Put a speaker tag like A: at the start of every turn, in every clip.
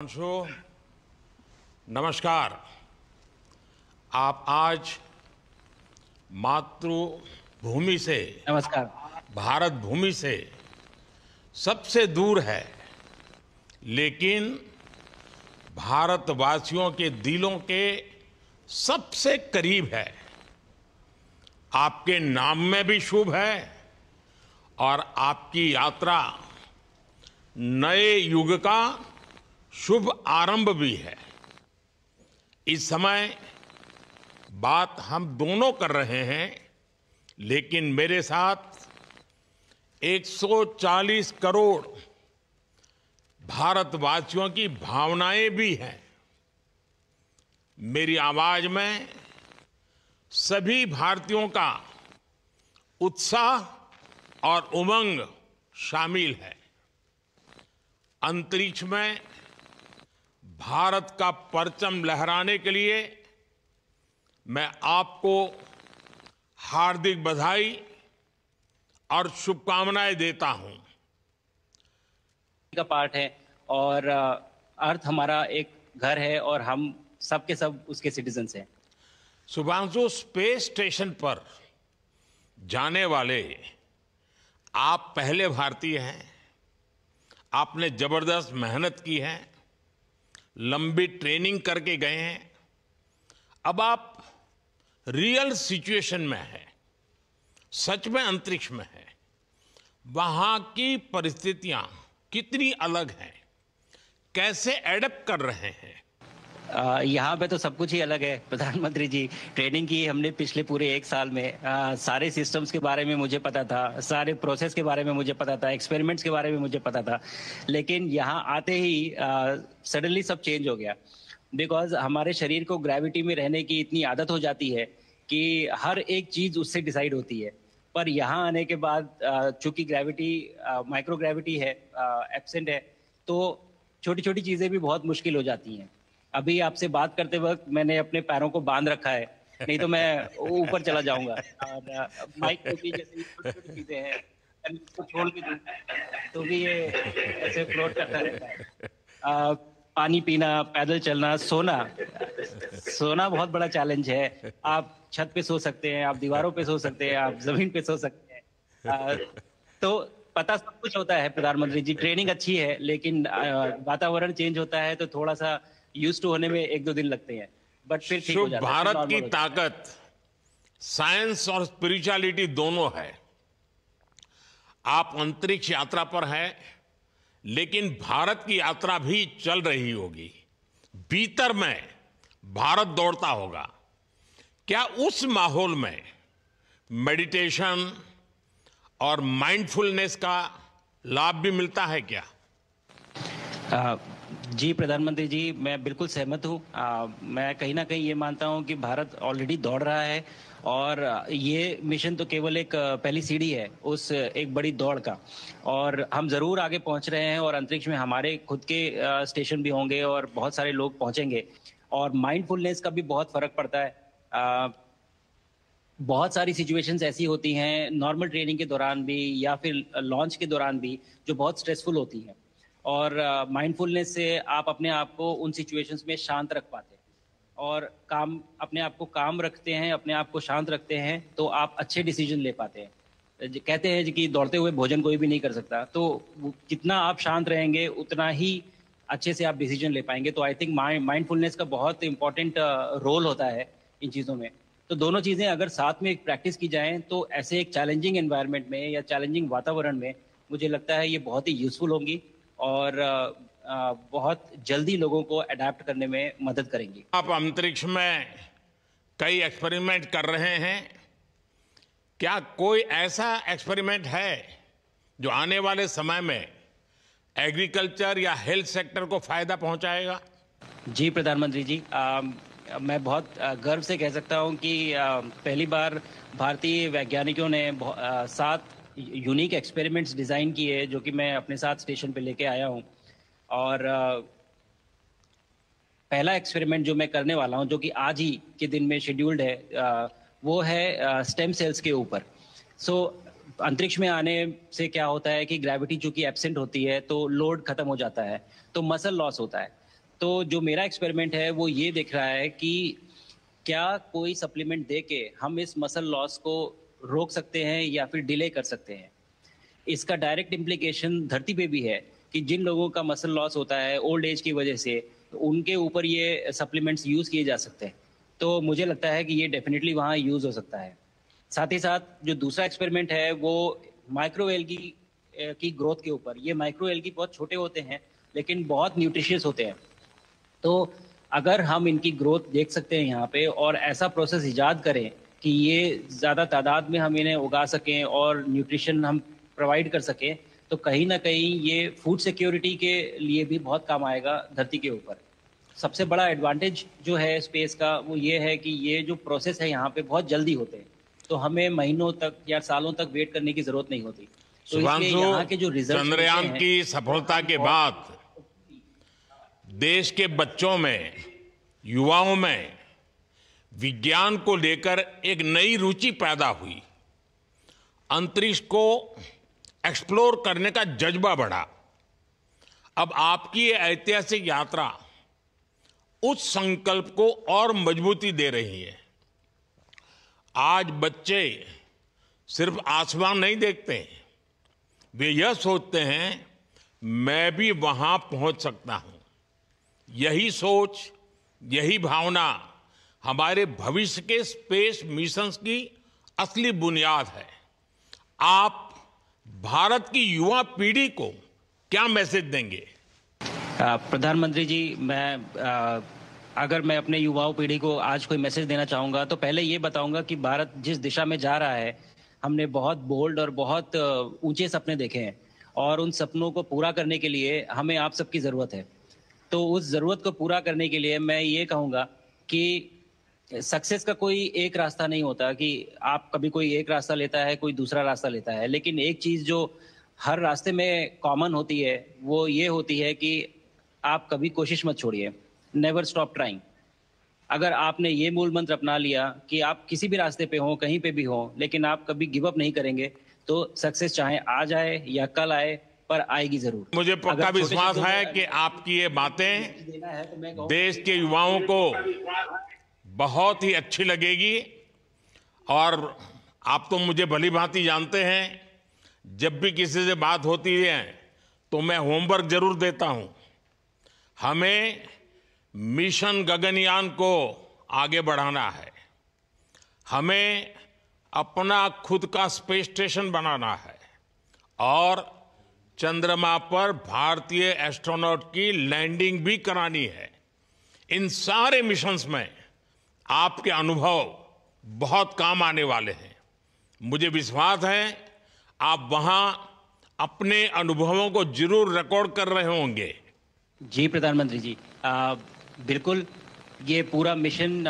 A: अंशु, नमस्कार। आप आज मातृभूमि से,
B: नमस्कार।
A: भारत भूमि से सबसे दूर है, लेकिन भारतवासियों के दिलों के सबसे करीब है। आपके नाम में भी शुभ है और आपकी यात्रा नए युग का शुभ आरंभ भी है। इस समय बात हम दोनों कर रहे हैं, लेकिन मेरे साथ 140 करोड़ भारतवासियों की भावनाएं भी हैं। मेरी आवाज में सभी भारतीयों का उत्साह और उमंग शामिल है। अंतरिक्ष में भारत का परचम लहराने के लिए मैं आपको हार्दिक बधाई और शुभकामनाएं देता हूं।
B: का पार्ट है और अर्थ हमारा एक घर है और हम सब के सब उसके सिटीजन्स हैं।
A: शुभांशु, स्पेस स्टेशन पर जाने वाले आप पहले भारतीय हैं। आपने जबरदस्त मेहनत की है, लंबी ट्रेनिंग करके गए हैं। अब आप रियल सिचुएशन में हैं, सच में अंतरिक्ष में हैं। वहां की परिस्थितियां कितनी अलग हैं, कैसे एडप्ट कर रहे हैं?
B: यहाँ पे तो सब कुछ ही अलग है प्रधानमंत्री जी। ट्रेनिंग की हमने पिछले पूरे एक साल में। सारे सिस्टम्स के बारे में मुझे पता था, सारे प्रोसेस के बारे में मुझे पता था, एक्सपेरिमेंट्स के बारे में मुझे पता था, लेकिन यहाँ आते ही सडनली सब चेंज हो गया। बिकॉज हमारे शरीर को ग्रेविटी में रहने की इतनी आदत हो जाती है कि हर एक चीज़ उससे डिसाइड होती है। पर यहाँ आने के बाद चूंकि ग्रेविटी माइक्रो ग्रेविटी है, एब्सेंट है, तो छोटी छोटी चीज़ें भी बहुत मुश्किल हो जाती हैं। अभी आपसे बात करते वक्त मैंने अपने पैरों को बांध रखा है, नहीं तो मैं ऊपर चला जाऊंगा। और माइक पे भी जैसे छोटी छोटी चीजें हैं, अगर इसको छोड़ भी दूं तो भी ये ऐसे फ्लोट करता रहता है। पानी पीना, पैदल चलना, सोना। सोना बहुत बड़ा चैलेंज है। आप छत पे सो सकते हैं, आप दीवारों पे सो सकते हैं, आप जमीन पे सो सकते हैं। तो पता सब कुछ होता है प्रधानमंत्री जी। ट्रेनिंग अच्छी है, लेकिन वातावरण चेंज होता है तो थोड़ा सा यूज टू होने में 1-2 दिन लगते हैं, बट फिर ठीक हो
A: शुभ
B: जाता है, फिर
A: भारत
B: नॉर्मल
A: की
B: हो जाता है।
A: ताकत साइंस और स्पिरिचुअलिटी दोनों है। आप अंतरिक्ष यात्रा पर हैं, लेकिन भारत की यात्रा भी चल रही होगी। भीतर में भारत दौड़ता होगा। क्या उस माहौल में मेडिटेशन और माइंडफुलनेस का लाभ भी मिलता है क्या?
B: जी प्रधानमंत्री जी, मैं बिल्कुल सहमत हूँ। मैं कहीं ना कहीं ये मानता हूँ कि भारत ऑलरेडी दौड़ रहा है और ये मिशन तो केवल एक पहली सीढ़ी है उस एक बड़ी दौड़ का। और हम ज़रूर आगे पहुँच रहे हैं और अंतरिक्ष में हमारे खुद के स्टेशन भी होंगे और बहुत सारे लोग पहुँचेंगे। और माइंडफुलनेस का भी बहुत फ़र्क पड़ता है। बहुत सारी सिचुएशंस ऐसी होती हैं नॉर्मल ट्रेनिंग के दौरान भी या फिर लॉन्च के दौरान भी, जो बहुत स्ट्रेसफुल होती हैं। और माइंडफुलनेस से आप अपने आप को उन सिचुएशंस में शांत रख पाते हैं और काम अपने आप को काम रखते हैं, अपने आप को शांत रखते हैं, तो आप अच्छे डिसीजन ले पाते हैं। कहते हैं कि दौड़ते हुए भोजन कोई भी नहीं कर सकता, तो जितना आप शांत रहेंगे उतना ही अच्छे से आप डिसीजन ले पाएंगे। तो आई थिंक माइंडफुलनेस का बहुत इंपॉर्टेंट रोल होता है इन चीज़ों में। तो दोनों चीज़ें अगर साथ में प्रैक्टिस की जाएं तो ऐसे एक चैलेंजिंग एनवायरनमेंट में या चैलेंजिंग वातावरण में मुझे लगता है ये बहुत ही यूजफुल होंगी और बहुत जल्दी लोगों को अडेप्ट करने में मदद करेंगी।
A: आप अंतरिक्ष में कई एक्सपेरिमेंट कर रहे हैं। क्या कोई ऐसा एक्सपेरिमेंट है जो आने वाले समय में एग्रीकल्चर या हेल्थ सेक्टर को फायदा पहुंचाएगा?
B: जी प्रधानमंत्री जी, मैं बहुत गर्व से कह सकता हूं कि पहली बार भारतीय वैज्ञानिकों ने 7 यूनिक एक्सपेरिमेंट्स डिज़ाइन किए, जो कि मैं अपने साथ स्टेशन पे लेके आया हूं। और पहला एक्सपेरिमेंट जो मैं करने वाला हूं, जो कि आज ही के दिन में शेड्यूल्ड है, वो है स्टेम सेल्स के ऊपर। सो अंतरिक्ष में आने से क्या होता है कि ग्रेविटी चूंकि एब्सेंट होती है तो लोड खत्म हो जाता है, तो मसल लॉस होता है। तो जो मेरा एक्सपेरिमेंट है वो ये देख रहा है कि क्या कोई सप्लीमेंट दे के हम इस मसल लॉस को रोक सकते हैं या फिर डिले कर सकते हैं। इसका डायरेक्ट इम्प्लीकेशन धरती पे भी है कि जिन लोगों का मसल लॉस होता है ओल्ड एज की वजह से, तो उनके ऊपर ये सप्लीमेंट्स यूज़ किए जा सकते हैं। तो मुझे लगता है कि ये डेफिनेटली वहाँ यूज़ हो सकता है। साथ ही साथ जो दूसरा एक्सपेरिमेंट है वो माइक्रो एल्गी की ग्रोथ के ऊपर। ये माइक्रो एल्गी बहुत छोटे होते हैं लेकिन बहुत न्यूट्रिशियस होते हैं। तो अगर हम इनकी ग्रोथ देख सकते हैं यहाँ पे और ऐसा प्रोसेस इजाद करें कि ये ज़्यादा तादाद में हम इन्हें उगा सकें और न्यूट्रिशन हम प्रोवाइड कर सकें, तो कहीं ना कहीं ये फूड सिक्योरिटी के लिए भी बहुत काम आएगा धरती के ऊपर। सबसे बड़ा एडवांटेज जो है स्पेस का वो ये है कि ये जो प्रोसेस है यहाँ पे बहुत जल्दी होते हैं, तो हमें महीनों तक या सालों तक वेट करने की जरूरत नहीं होती। तो इसलिए यहाँ के जो रिजल्ट
A: चंद्रयान की सफलता के बाद देश के बच्चों में, युवाओं में विज्ञान को लेकर एक नई रुचि पैदा हुई। अंतरिक्ष को एक्सप्लोर करने का जज्बा बढ़ा। अब आपकी ये ऐतिहासिक यात्रा उस संकल्प को और मजबूती दे रही है। आज बच्चे सिर्फ आसमान नहीं देखते, वे यह सोचते हैं मैं भी वहां पहुंच सकता हूं। यही सोच, यही भावना हमारे भविष्य के स्पेस मिशंस की असली बुनियाद है। आप भारत की युवा पीढ़ी को क्या मैसेज देंगे?
B: प्रधानमंत्री जी, अगर मैं अपने युवाओं पीढ़ी को आज कोई मैसेज देना चाहूँगा तो पहले ये बताऊँगा कि भारत जिस दिशा में जा रहा है, हमने बहुत बोल्ड और बहुत ऊंचे सपने देखे हैं और उन सपनों को पूरा करने के लिए हमें आप सबकी ज़रूरत है। तो उस ज़रूरत को पूरा करने के लिए मैं ये कहूँगा कि सक्सेस का कोई एक रास्ता नहीं होता कि आप कभी कोई एक रास्ता लेता है, कोई दूसरा रास्ता लेता है। लेकिन एक चीज़ जो हर रास्ते में कॉमन होती है वो ये होती है कि आप कभी कोशिश मत छोड़िए, नेवर स्टॉप ट्राइंग। अगर आपने ये मूल मंत्र अपना लिया कि आप किसी भी रास्ते पे हो, कहीं पे भी हो, लेकिन आप कभी गिव अप नहीं करेंगे, तो सक्सेस चाहे आज आए या कल आए, पर आएगी जरूर।
A: मुझे पक्का विश्वास है कि आपकी ये बातें देश के युवाओं को बहुत ही अच्छी लगेगी। और आप तो मुझे भली भांति जानते हैं, जब भी किसी से बात होती है तो मैं होमवर्क जरूर देता हूं। हमें मिशन गगनयान को आगे बढ़ाना है, हमें अपना खुद का स्पेस स्टेशन बनाना है और चंद्रमा पर भारतीय एस्ट्रोनॉट की लैंडिंग भी करानी है। इन सारे मिशंस में आपके अनुभव बहुत काम आने वाले हैं। मुझे विश्वास है आप वहां अपने अनुभवों को जरूर रिकॉर्ड कर रहे होंगे।
B: जी प्रधानमंत्री जी, बिल्कुल। ये पूरा मिशन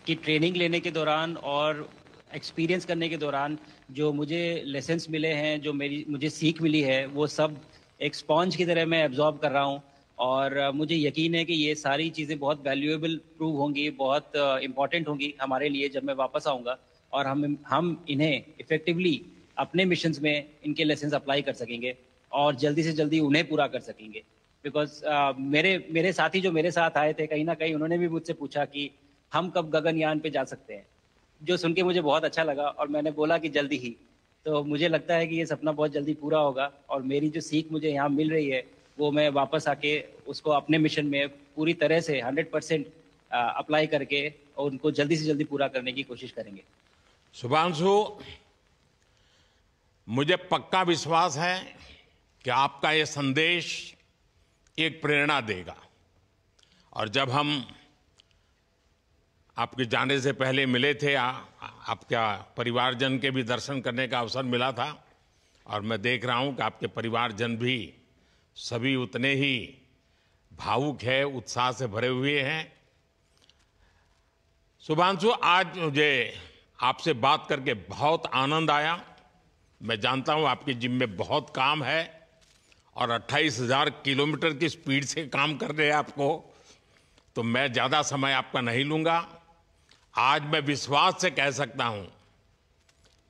B: की ट्रेनिंग लेने के दौरान और एक्सपीरियंस करने के दौरान जो मुझे लेसन्स मिले हैं, जो मुझे सीख मिली है, वो सब एक स्पॉन्ज की तरह मैं एब्जॉर्ब कर रहा हूँ। और मुझे यकीन है कि ये सारी चीज़ें बहुत वैल्यूएबल प्रूव होंगी, बहुत इम्पॉर्टेंट होंगी हमारे लिए जब मैं वापस आऊँगा और हम इन्हें इफ़ेक्टिवली अपने मिशंस में इनके लेसन्स अप्लाई कर सकेंगे और जल्दी से जल्दी उन्हें पूरा कर सकेंगे। बिकॉज मेरे साथी जो मेरे साथ आए थे, कहीं ना कहीं उन्होंने भी मुझसे पूछा कि हम कब गगनयान पे जा सकते हैं, जो सुन के मुझे बहुत अच्छा लगा और मैंने बोला कि जल्दी ही। तो मुझे लगता है कि ये सपना बहुत जल्दी पूरा होगा और मेरी जो सीख मुझे यहाँ मिल रही है वो मैं वापस आके उसको अपने मिशन में पूरी तरह से 100% अप्लाई करके और उनको जल्दी से जल्दी पूरा करने की कोशिश करेंगे।
A: शुभांशु, मुझे पक्का विश्वास है कि आपका ये संदेश एक प्रेरणा देगा। और जब हम आपके जाने से पहले मिले थे, आपका परिवारजन के भी दर्शन करने का अवसर मिला था और मैं देख रहा हूं कि आपके परिवारजन भी सभी उतने ही भावुक है, उत्साह से भरे हुए हैं। शुभांशु, आज मुझे आपसे बात करके बहुत आनंद आया। मैं जानता हूं आपकी जिम में बहुत काम है और 28,000 किलोमीटर की स्पीड से काम कर रहे हैं आपको, तो मैं ज़्यादा समय आपका नहीं लूँगा। आज मैं विश्वास से कह सकता हूं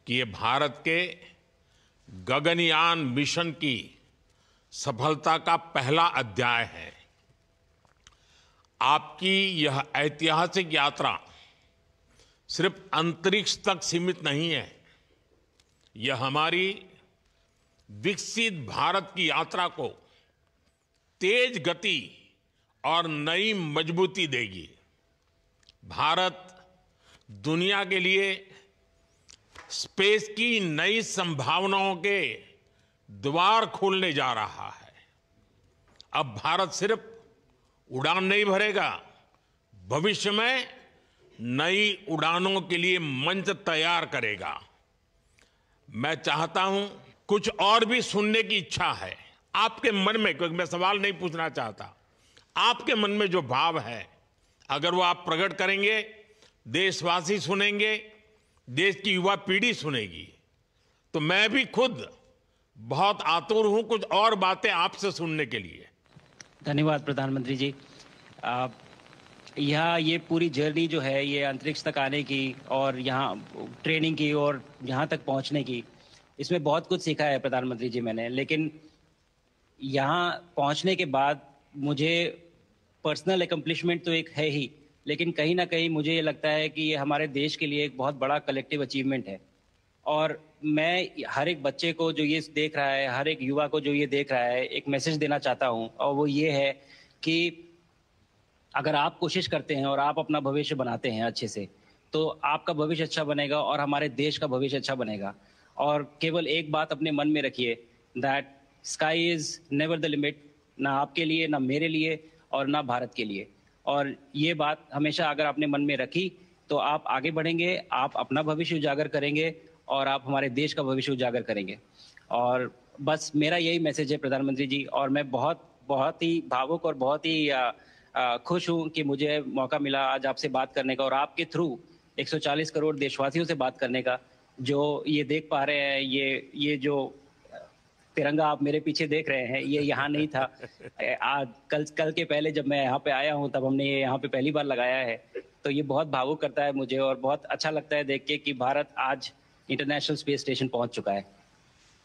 A: कि ये भारत के गगनयान मिशन की सफलता का पहला अध्याय है। आपकी यह ऐतिहासिक यात्रा सिर्फ अंतरिक्ष तक सीमित नहीं है। यह हमारी विकसित भारत की यात्रा को तेज गति और नई मजबूती देगी। भारत दुनिया के लिए स्पेस की नई संभावनाओं के द्वार खोलने जा रहा है। अब भारत सिर्फ उड़ान नहीं भरेगा, भविष्य में नई उड़ानों के लिए मंच तैयार करेगा। मैं चाहता हूं, कुछ और भी सुनने की इच्छा है आपके मन में, क्योंकि मैं सवाल नहीं पूछना चाहता, आपके मन में जो भाव है अगर वो आप प्रकट करेंगे, देशवासी सुनेंगे, देश की युवा पीढ़ी सुनेगी, तो मैं भी खुद बहुत आतुर हूं कुछ और बातें आपसे सुनने के लिए।
B: धन्यवाद प्रधानमंत्री जी। यहाँ ये पूरी जर्नी जो है, ये अंतरिक्ष तक आने की और यहाँ ट्रेनिंग की और यहाँ तक पहुँचने की, इसमें बहुत कुछ सीखा है प्रधानमंत्री जी मैंने। लेकिन यहाँ पहुँचने के बाद मुझे पर्सनल एकम्प्लिशमेंट तो एक है ही, लेकिन कहीं ना कहीं मुझे ये लगता है कि ये हमारे देश के लिए एक बहुत बड़ा कलेक्टिव अचीवमेंट है। और मैं हर एक बच्चे को जो ये देख रहा है, हर एक युवा को जो ये देख रहा है, एक मैसेज देना चाहता हूँ, और वो ये है कि अगर आप कोशिश करते हैं और आप अपना भविष्य बनाते हैं अच्छे से, तो आपका भविष्य अच्छा बनेगा और हमारे देश का भविष्य अच्छा बनेगा। और केवल एक बात अपने मन में रखिए, that sky is never the limit, ना आपके लिए, ना मेरे लिए और ना भारत के लिए। और ये बात हमेशा अगर आपने मन में रखी तो आप आगे बढ़ेंगे, आप अपना भविष्य उजागर करेंगे और आप हमारे देश का भविष्य उजागर करेंगे। और बस मेरा यही मैसेज है प्रधानमंत्री जी। और मैं बहुत ही भावुक और बहुत ही खुश हूं कि मुझे मौका मिला आज आपसे बात करने का और आपके थ्रू 140 करोड़ देशवासियों से बात करने का। जो ये देख पा रहे हैं, ये जो तिरंगा आप मेरे पीछे देख रहे हैं, ये यहाँ नहीं था। आज कल के पहले जब मैं यहाँ पे आया हूँ तब हमने ये यहाँ पे पहली बार लगाया है। तो ये बहुत भावुक करता है मुझे और बहुत अच्छा लगता है देख के कि भारत आज इंटरनेशनल स्पेस स्टेशन पहुंच चुका है।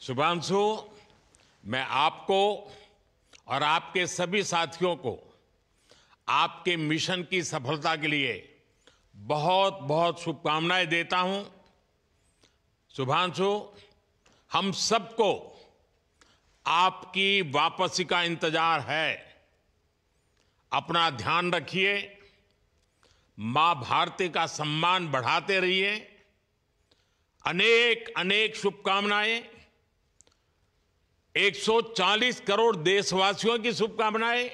A: शुभांशु, मैं आपको और आपके सभी साथियों को आपके मिशन की सफलता के लिए बहुत बहुत शुभकामनाएं देता हूं। शुभांशु, हम सबको आपकी वापसी का इंतजार है। अपना ध्यान रखिए, मां भारती का सम्मान बढ़ाते रहिए। अनेक अनेक शुभकामनाएं, 140 करोड़ देशवासियों की शुभकामनाएं,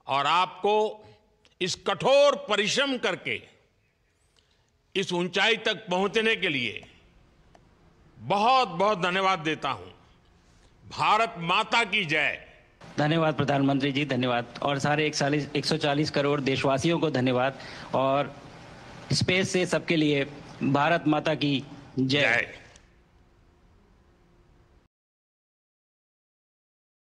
A: और आपको इस कठोर परिश्रम करके इस ऊंचाई तक पहुंचने के लिए बहुत बहुत धन्यवाद देता हूं। भारत माता की जय।
B: धन्यवाद प्रधानमंत्री जी, धन्यवाद। और सारे 140 करोड़ देशवासियों को धन्यवाद। और स्पेस से सबके लिए भारत माता की जय।